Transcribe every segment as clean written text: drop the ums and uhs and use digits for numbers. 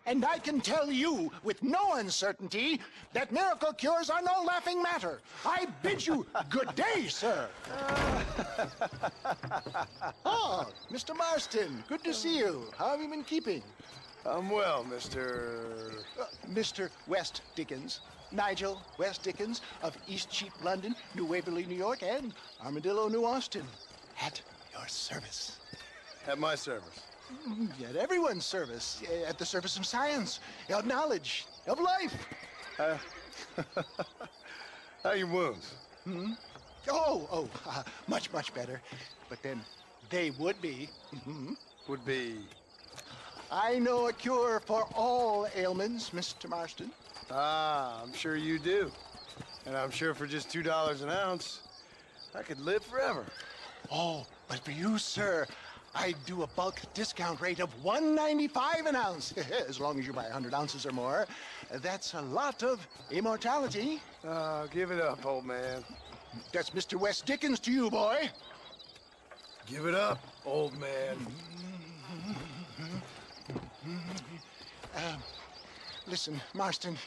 And I can tell you with no uncertainty that miracle cures are no laughing matter. I bid you good day, sir. Oh, Mr. Marston, good to see you. How have you been keeping? I'm well, Mr. Mr. West Dickens. Nigel West Dickens of East Cheap, London, New Waverly, New York, and Armadillo, New Austin. At your service. At my service. At everyone's service. At the service of science, of knowledge, of life. How are your wounds? Much, much better. But then they would be. Would be? I know a cure for all ailments, Mr. Marston. Ah, I'm sure you do. And I'm sure for just $2 an ounce, I could live forever. Oh, but for you, sir, I do a bulk discount rate of $1.95 an ounce. As long as you buy 100 ounces or more. That's a lot of immortality. Give it up, old man. That's Mr. West Dickens to you, boy. Give it up, old man. Listen, Marston,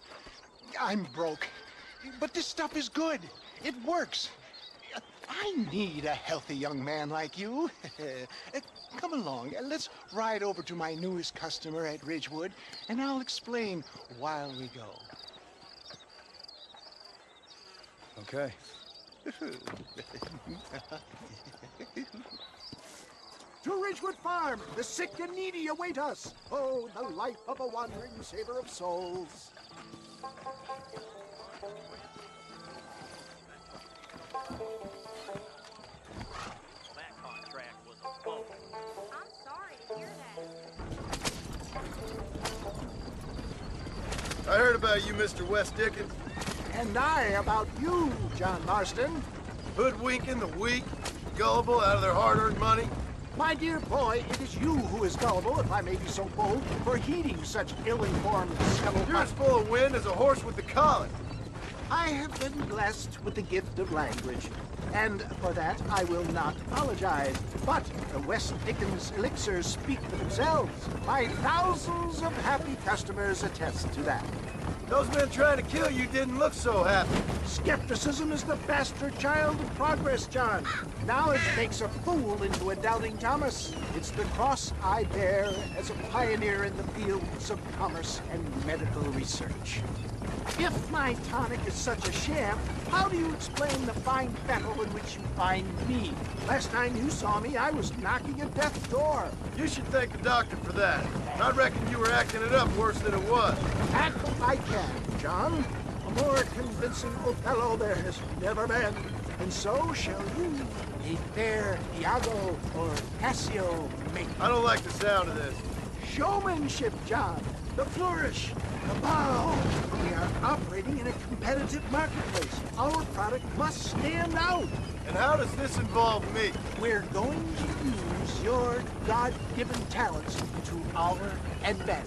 I'm broke. But this stuff is good. It works. I need a healthy young man like you. Come along, let's ride over to my newest customer at Ridgewood, and I'll explain while we go. Okay. To Ridgewood Farm, the sick and needy await us. Oh, the life of a wandering saver of souls. That contract was a bump. I'm sorry to hear that. I heard about you, Mr. West Dickens. And I about you, John Marston. Hoodwinking the weak, gullible out of their hard-earned money. My dear boy, it is you who is gullible, if I may be so bold, for heeding such ill-informed You're as full of wind as a horse with the colic. I have been blessed with the gift of language, and for that I will not apologize. But the West Dickens elixirs speak for themselves. My thousands of happy customers attest to that. Those men trying to kill you didn't look so happy. Skepticism is the bastard child of progress, John. Knowledge makes a fool into a doubting Thomas. It's the cross I bear as a pioneer in the fields of commerce and medical research. If my tonic is such a sham, how do you explain the fine fettle in which you find me? Last time you saw me, I was knocking at death's door. You should thank the doctor for that. I reckon you were acting it up worse than it was. Act I can, John. A more convincing Othello there has never been. And so shall you, a fair Iago or Cassio make. I don't like the sound of this. Showmanship, John. The flourish, the bow. We are operating in a competitive marketplace. Our product must stand out. And how does this involve me? We're going to use your God-given talents to our advantage.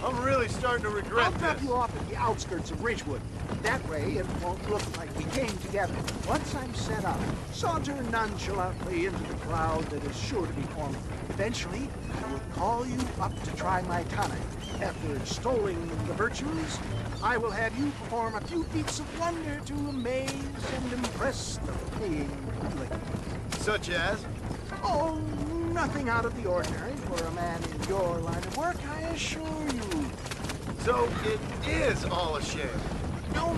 I'm really starting to regret I'll drop this. you off at the outskirts of Ridgewood. That way, it won't look like we came together. Once I'm set up, saunter nonchalantly into the crowd that is sure to be forming. Eventually, I will call you up to try my tonic. After extolling the virtues, I will have you perform a few feats of wonder to amaze and impress the paying public. Such as? Oh, nothing out of the ordinary for a man in your line of work, I assure you. So it is all a sham.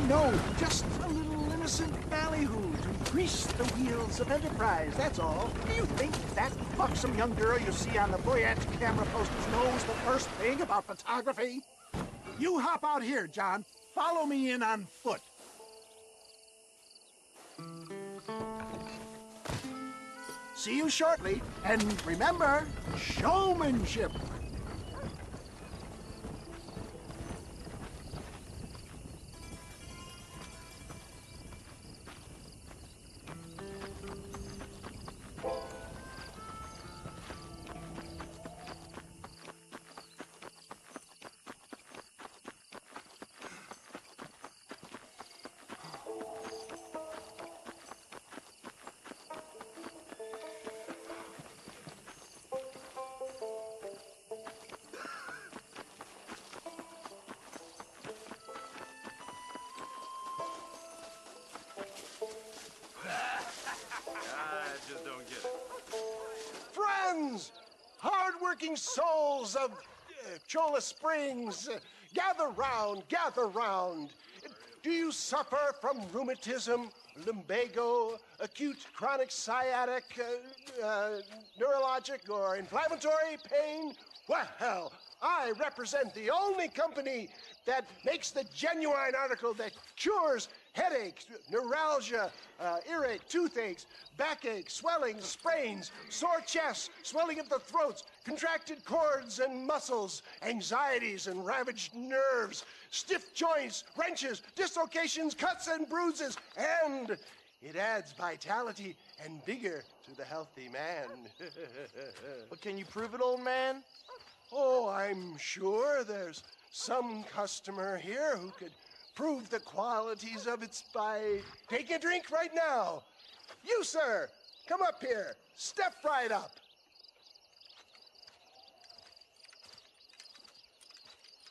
No, just a little innocent ballyhoo to grease the wheels of enterprise, that's all. Do you think that buxom young girl you see on the Voyage camera posters knows the first thing about photography? You hop out here, John. Follow me in on foot. See you shortly, and remember, showmanship. hardworking souls of Chola Springs, gather round, gather round. Do you suffer from rheumatism, lumbago, acute chronic sciatic, neurologic, or inflammatory pain? Well, I represent the only company that makes the genuine article that cures headaches, neuralgia, earache, toothaches, backache, swelling, sprains, sore chests, swelling of the throats, contracted cords and muscles, anxieties and ravaged nerves, stiff joints, wrenches, dislocations, cuts and bruises, and it adds vitality and vigor to the healthy man. But can you prove it, old man? Oh, I'm sure there's some customer here who could prove the qualities of it by taking a drink right now. You, sir, come up here. Step right up.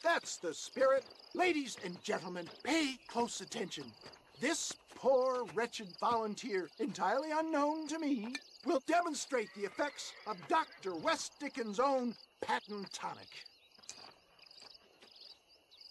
That's the spirit. Ladies and gentlemen, pay close attention. This poor, wretched volunteer, entirely unknown to me, will demonstrate the effects of Dr. West Dickens' own patent tonic.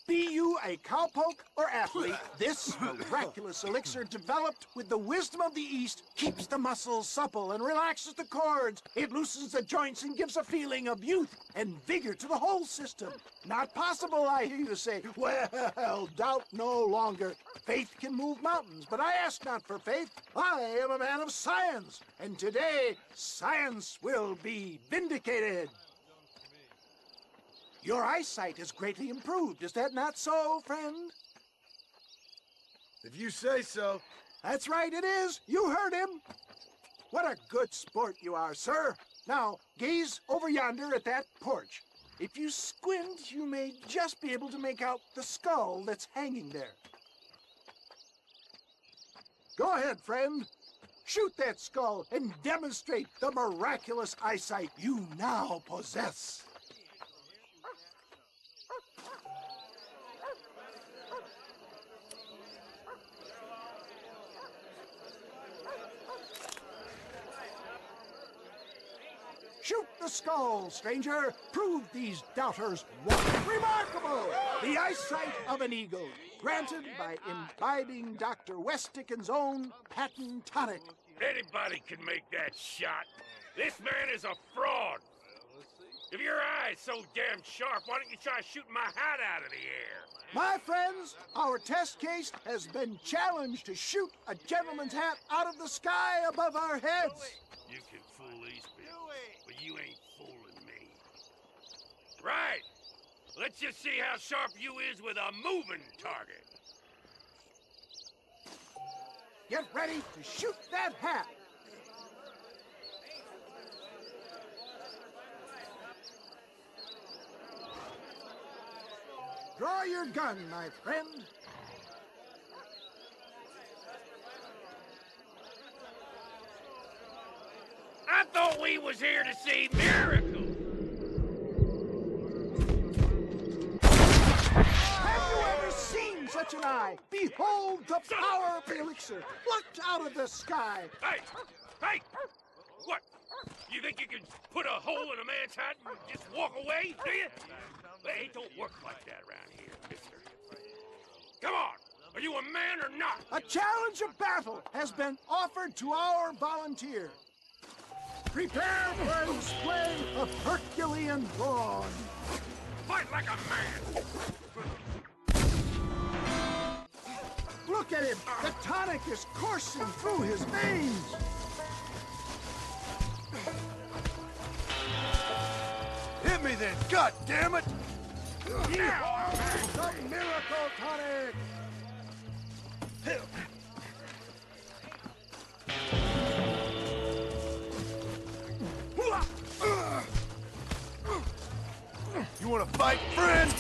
Be you a cowpoke or athlete, this miraculous elixir developed with the wisdom of the East keeps the muscles supple and relaxes the cords. It loosens the joints and gives a feeling of youth and vigor to the whole system. Not possible, I hear you say. Well, doubt no longer. Faith can move mountains, but I ask not for faith. I am a man of science, and today science will be vindicated. Your eyesight has greatly improved. Is that not so, friend? If you say so. That's right, it is. You heard him. What a good sport you are, sir. Now, gaze over yonder at that porch. If you squint, you may just be able to make out the skull that's hanging there. Go ahead, friend. Shoot that skull and demonstrate the miraculous eyesight you now possess. Shoot the skull, stranger. Prove these doubters wrong. Remarkable! The eyesight of an eagle, granted by imbibing Dr. West Dickens' own patent tonic. Anybody can make that shot. This man is a fraud. If your eye's so damn sharp, why don't you try shooting my hat out of the air? My friends, our test case has been challenged to shoot a gentleman's hat out of the sky above our heads. You can fool these people, but you ain't fooling me. Right. Let's just see how sharp you is with a moving target. Get ready to shoot that hat. Draw your gun, my friend. I thought we was here to see miracles. Have you ever seen such an eye? Behold the power of the elixir, plucked out of the sky. Hey! Hey! What? You think you can put a hole in a man's hat and just walk away, do you? Hey, it don't work like that around here, mister. Come on! Are you a man or not? A challenge of battle has been offered to our volunteer. Prepare for a display of Herculean brawn. Fight like a man! Look at him! The tonic is coursing through his veins! Hit me then, God damn it! Now, the miracle tonic! You wanna fight, friend?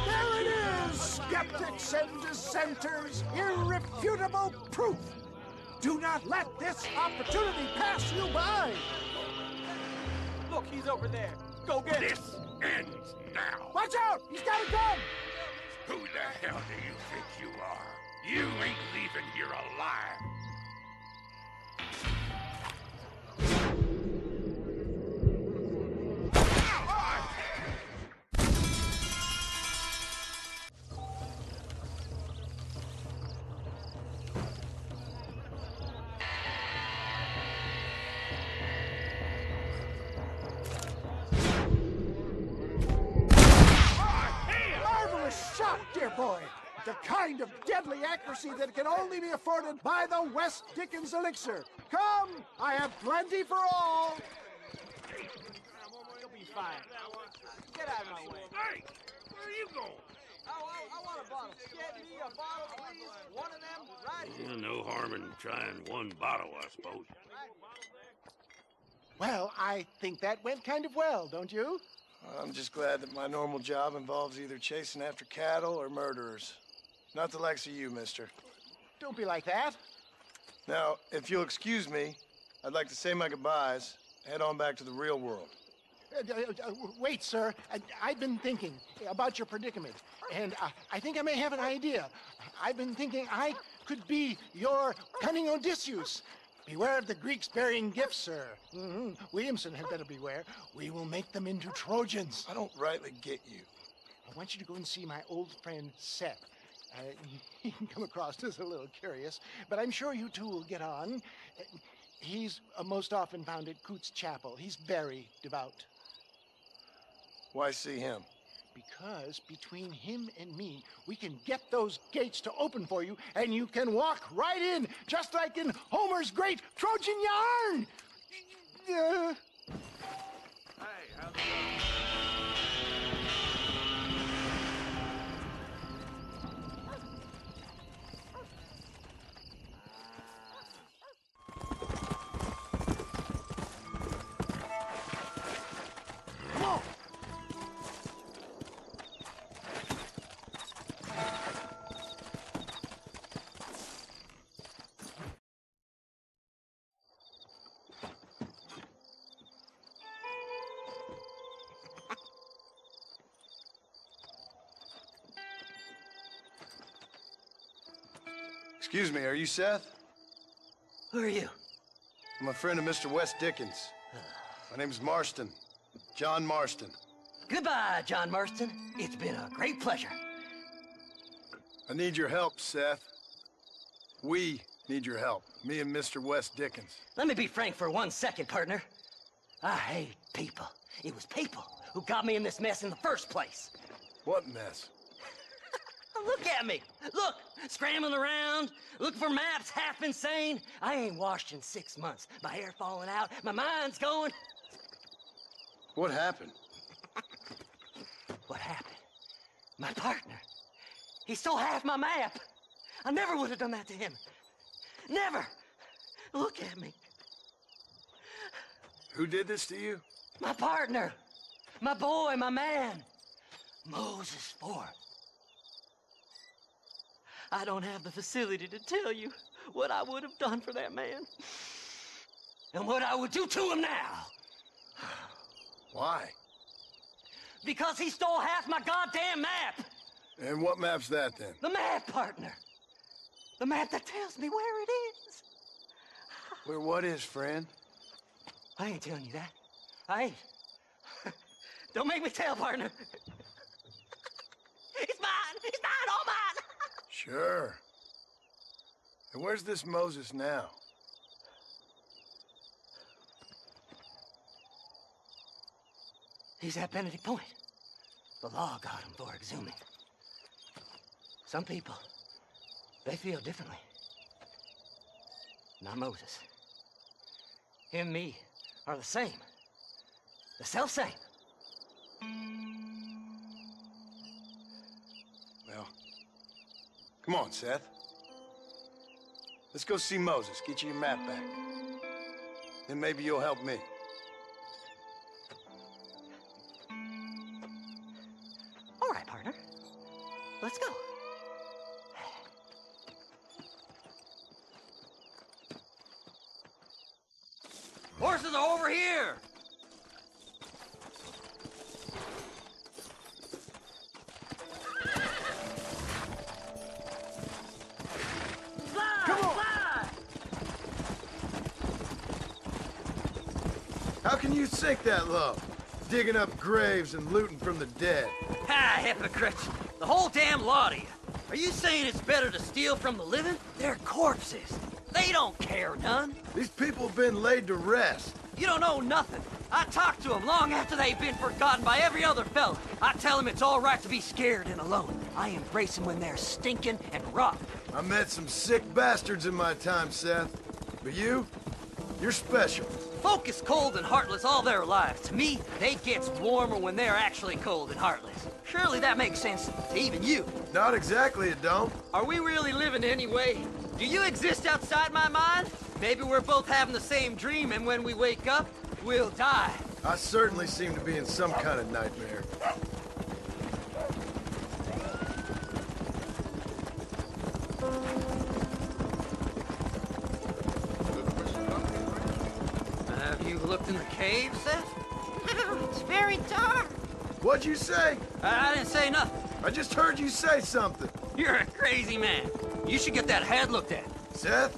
There it is! Skeptics and dissenters, irrefutable proof! Do not let this opportunity pass you by! Look, he's over there. Go get him. This ends now! Watch out! He's got a gun! Who the hell do you think you are? You ain't leaving here alive. Marvelous shot, dear boy. The kind of deadly accuracy that can only be afforded by the West Dickens elixir. Come, I have plenty for all. You'll be fine. Get out of my way. Hey, where are you going? I want a bottle. Get me a bottle, please. One of them right here. No harm in trying one bottle, I suppose. Well, I think that went kind of well, don't you? I'm just glad that my normal job involves either chasing after cattle or murderers. Not the likes of you, mister. Don't be like that. Now, if you'll excuse me, I'd like to say my goodbyes, head on back to the real world. Wait, sir. I've been thinking about your predicament, and I think I may have an idea. I've been thinking I could be your cunning Odysseus. Beware of the Greeks bearing gifts, sir. Williamson had better beware. We will make them into Trojans. I don't rightly get you. I want you to go and see my old friend Seth. He can come across as a little curious, but I'm sure you two will get on. He's most often found at Coots Chapel. He's very devout. Why see him? Because between him and me, we can get those gates to open for you, and you can walk right in, just like in Homer's great Trojan yarn! Hey, how's it going? Excuse me, are you Seth? Who are you? I'm a friend of Mr. West Dickens. My name's Marston. John Marston. Goodbye, John Marston. It's been a great pleasure. I need your help, Seth. We need your help. Me and Mr. West Dickens. Let me be frank for 1 second, partner. I hate people. It was people who got me in this mess in the first place. What mess? Look at me. Look, scrambling around, looking for maps, half insane. I ain't washed in 6 months. My hair falling out, my mind's going. What happened? What happened? My partner. He stole half my map. I never would have done that to him. Never. Look at me. Who did this to you? My partner. My boy, my man. Moses Ford. I don't have the facility to tell you what I would have done for that man. And what I would do to him now. Why? Because he stole half my goddamn map. And what map's that, then? The map, partner. The map that tells me where it is. Where what is, friend? I ain't telling you that. I ain't. Don't make me tell, partner. It's mine. It's mine, all mine. Sure. And where's this Moses now? He's at Benedict Point. The law got him for exhuming. Some people, they feel differently. Not Moses. Him and me are the same. The self-same. Well, come on, Seth. Let's go see Moses, get you your map back. Then maybe you'll help me. All right, partner. Let's go. Horses are over here! How can you sink that low? Digging up graves and looting from the dead. Ha, hypocrites! The whole damn lot of you. Are you saying it's better to steal from the living? They're corpses. They don't care none. These people have been laid to rest. You don't know nothing. I talk to them long after they've been forgotten by every other fella. I tell them it's all right to be scared and alone. I embrace them when they're stinking and rotten. I met some sick bastards in my time, Seth. But you're special. Folk is cold and heartless all their lives. To me, they gets warmer when they're actually cold and heartless. Surely that makes sense to even you. Not exactly, it don't. Are we really living anyway? Do you exist outside my mind? Maybe we're both having the same dream, and when we wake up, we'll die. I certainly seem to be in some kind of nightmare. Have you looked in the cave, Seth? It's very dark. What'd you say? I didn't say nothing. I just heard you say something. You're a crazy man. You should get that head looked at. Seth,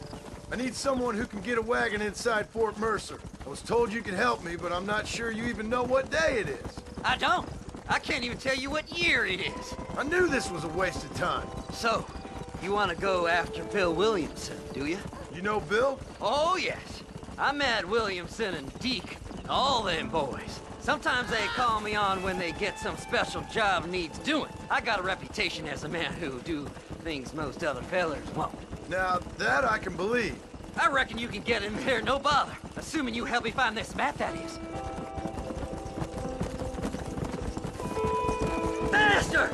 I need someone who can get a wagon inside Fort Mercer. I was told you could help me, but I'm not sure you even know what day it is. I don't. I can't even tell you what year it is. I knew this was a waste of time. So, you want to go after Bill Williamson, do you? You know Bill? Oh, yes. I met Williamson and Deke, all them boys. Sometimes they call me on when they get some special job needs doing. I got a reputation as a man who'll do things most other fellers won't. Now, that I can believe. I reckon you can get in there, no bother. Assuming you help me find this map, that is. Faster!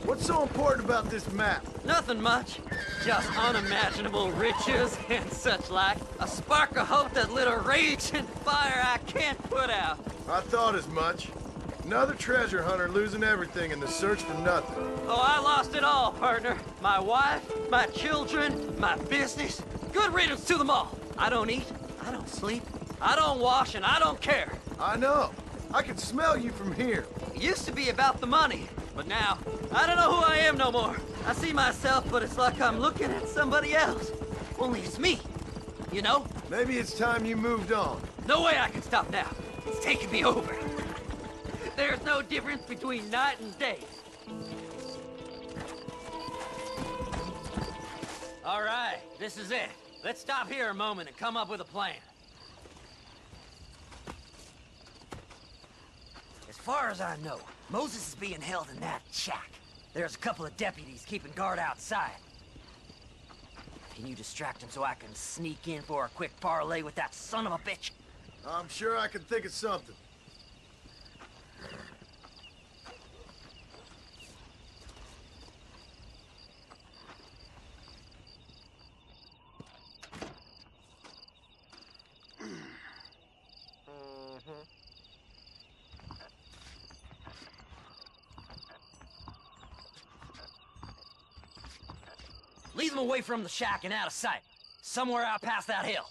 What's so important about this map? Nothing much. Just unimaginable riches and such like. A spark of hope that lit a raging fire I can't put out. I thought as much. Another treasure hunter losing everything in the search for nothing. Oh, I lost it all, partner. My wife, my children, my business. Good riddance to them all. I don't eat, I don't sleep, I don't wash, and I don't care. I know. I can smell you from here. It used to be about the money, but now, I don't know who I am no more. I see myself, but it's like I'm looking at somebody else. Only it's me, you know? Maybe it's time you moved on. No way I can stop now. It's taking me over. There's no difference between night and day. All right, this is it. Let's stop here a moment and come up with a plan. As far as I know, Moses is being held in that shack. There's a couple of deputies keeping guard outside. Can you distract him so I can sneak in for a quick parlay with that son of a bitch? I'm sure I can think of something. Lead them away from the shack and out of sight. Somewhere out past that hill.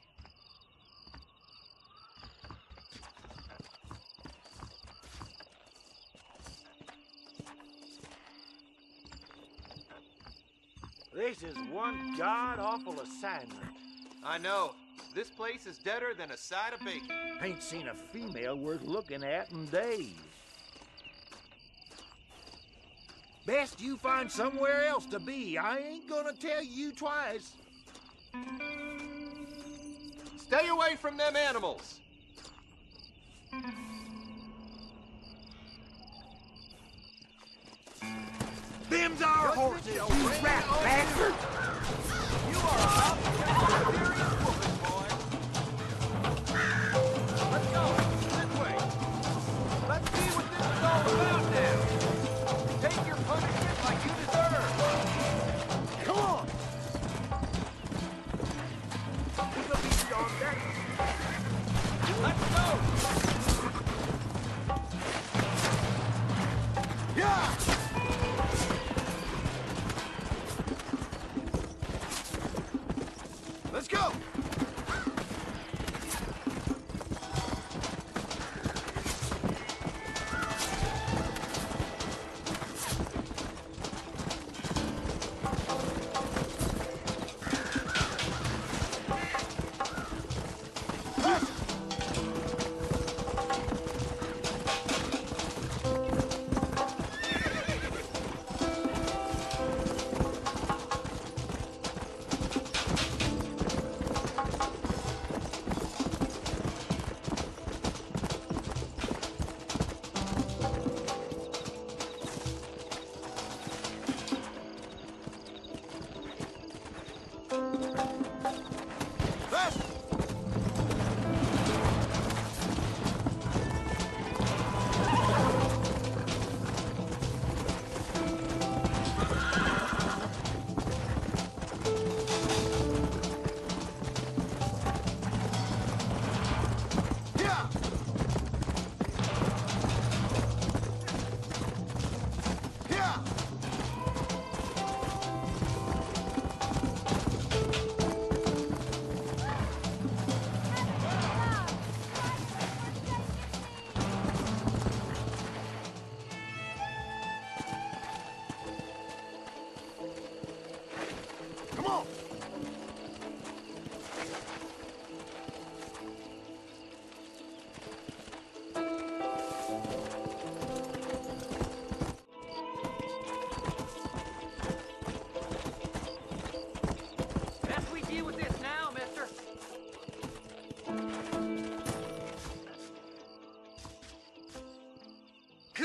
This is one god-awful assignment. I know. This place is deader than a side of bacon. Ain't seen a female worth looking at in days. Best you find somewhere else to be. I ain't gonna tell you twice. Stay away from them animals. Them's our horses, you rat bastard! You are about to get a serious whooping, boy. Let's go. This way. Let's see what this is all about now. Take your punishment like you deserve. Come on! We'll be beyond that. Let's go. Yeah!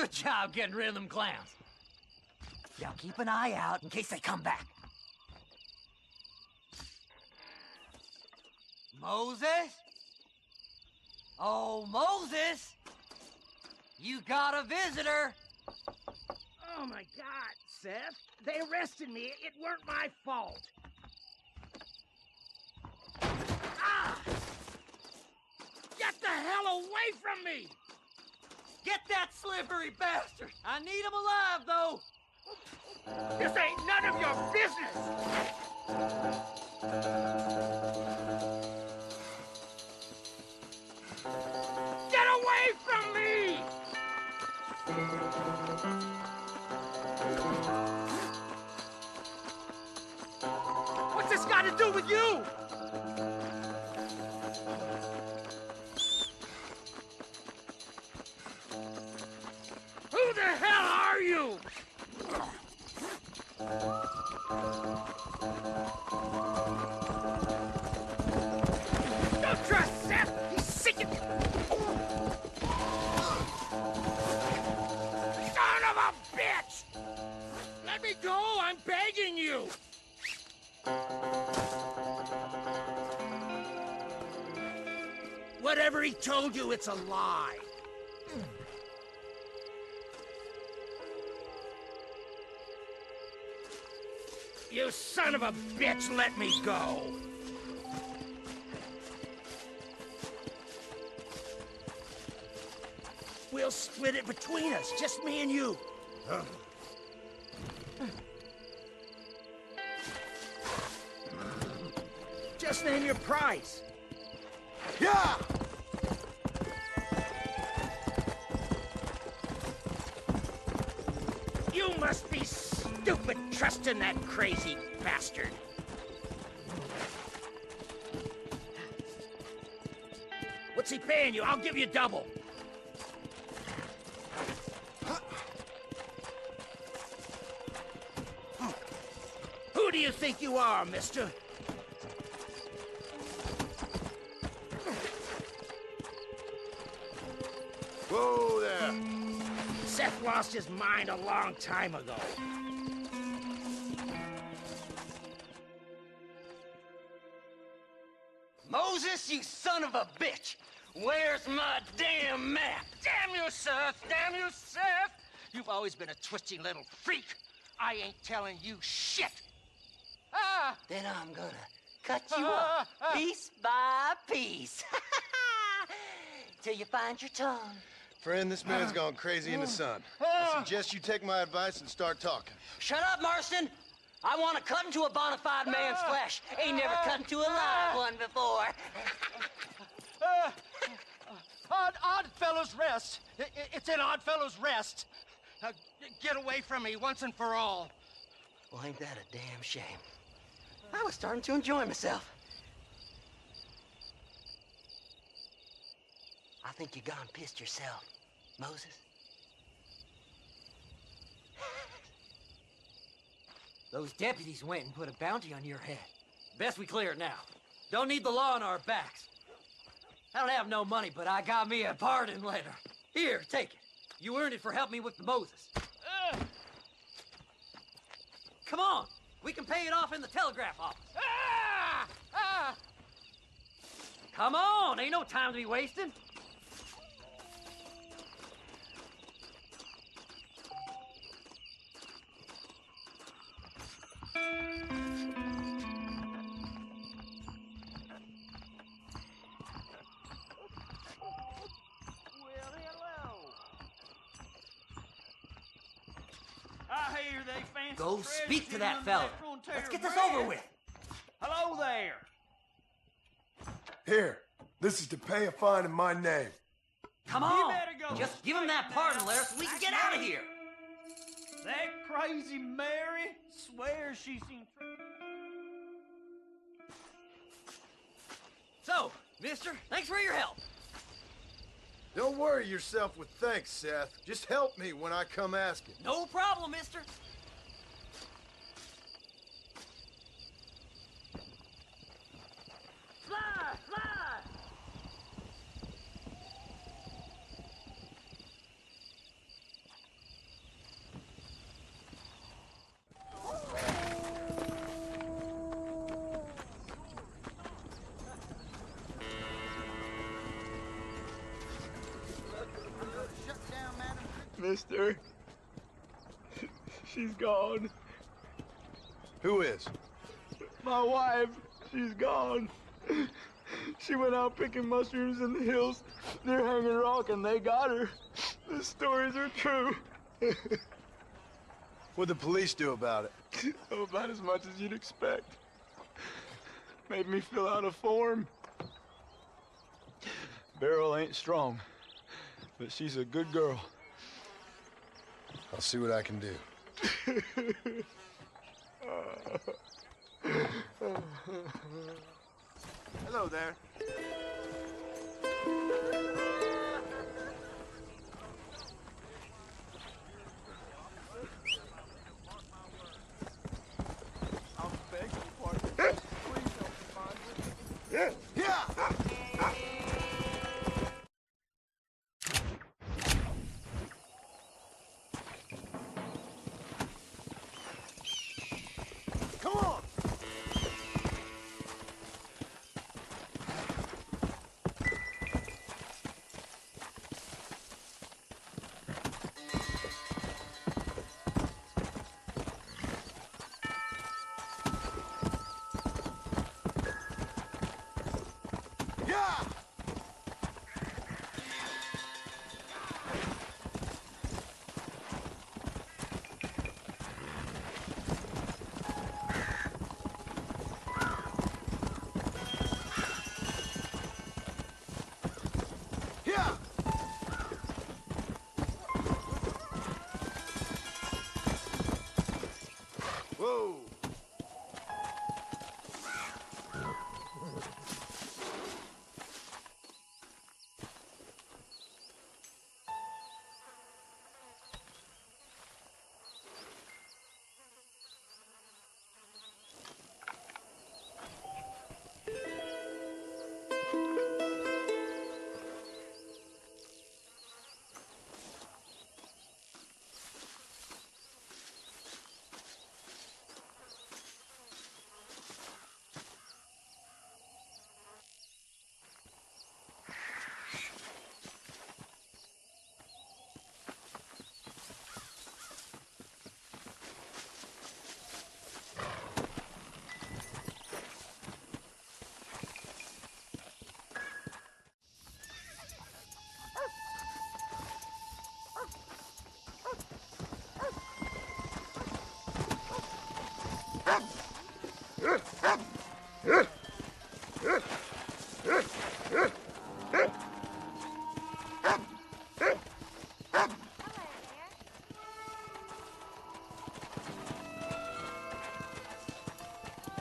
Good job getting rid of them clowns. Now keep an eye out in case they come back. Moses? Oh, Moses! You got a visitor! Oh my God, Seth. They arrested me. It weren't my fault. Ah! Get the hell away from me! Get that slippery bastard! I need him alive, though! This ain't none of your business! Get away from me! What's this got to do with you? Who the hell are you? Don't trust Seth! He's sick of... Son of a bitch! Let me go! I'm begging you! Whatever he told you, it's a lie. You son of a bitch, let me go! We'll split it between us, just me and you. Just name your price. Yeah! You must be stupid trusting that crazy bastard. What's he paying you? I'll give you double. Who do you think you are, mister? Whoa there. Seth lost his mind a long time ago. Moses, you son of a bitch! Where's my damn map? Damn you, Seth! Damn you, Seth! You've always been a twisty little freak. I ain't telling you shit. Ah! Then I'm gonna cut you up piece by piece. Till you find your tongue. Friend, this man's gone crazy in the sun. I suggest you take my advice and start talking. Shut up, Marston! I want to cut into a bona fide man's flesh. Ain't never cut into a live one before. Odd Fellows Rest. It's in Odd Fellows Rest. Now, get away from me once and for all. Well, ain't that a damn shame? I was starting to enjoy myself. I think you gone pissed yourself, Moses. Those deputies went and put a bounty on your head. Best we clear it now. Don't need the law on our backs. I don't have no money, but I got me a pardon letter. Here, take it. You earned it for helping me with the Moses. Come on. We can pay it off in the telegraph office. Come on. Ain't no time to be wasting. I hear they fancy Go treasures speak to hidden that under fella. frontier Let's get this bridge. over with. Hello there. Here, this is to pay a fine in my name. Come You on. better go Just give him that straight pardon now. letter so we can get out of here. That crazy Mary swears she's seen... So, mister, thanks for your help. Don't worry yourself with thanks, Seth. Just help me when I come asking. No problem, mister. Fly, fly! Mister. She's gone. Who is? My wife, she's gone. She went out picking mushrooms in the hills near Hanging Rock, and they got her. The stories are true. What'd the police do about it? Oh, about as much as you'd expect. Made me fill out a form. Beryl ain't strong, but she's a good girl. I'll see what I can do. Hello there. I'll beg your pardon. Please don't be fond with me. Yeah! Come on! Yeah! Yeah! Whoa!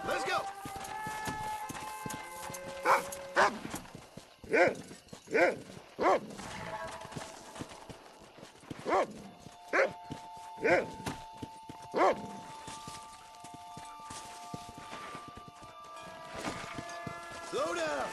Let's go! Slow down!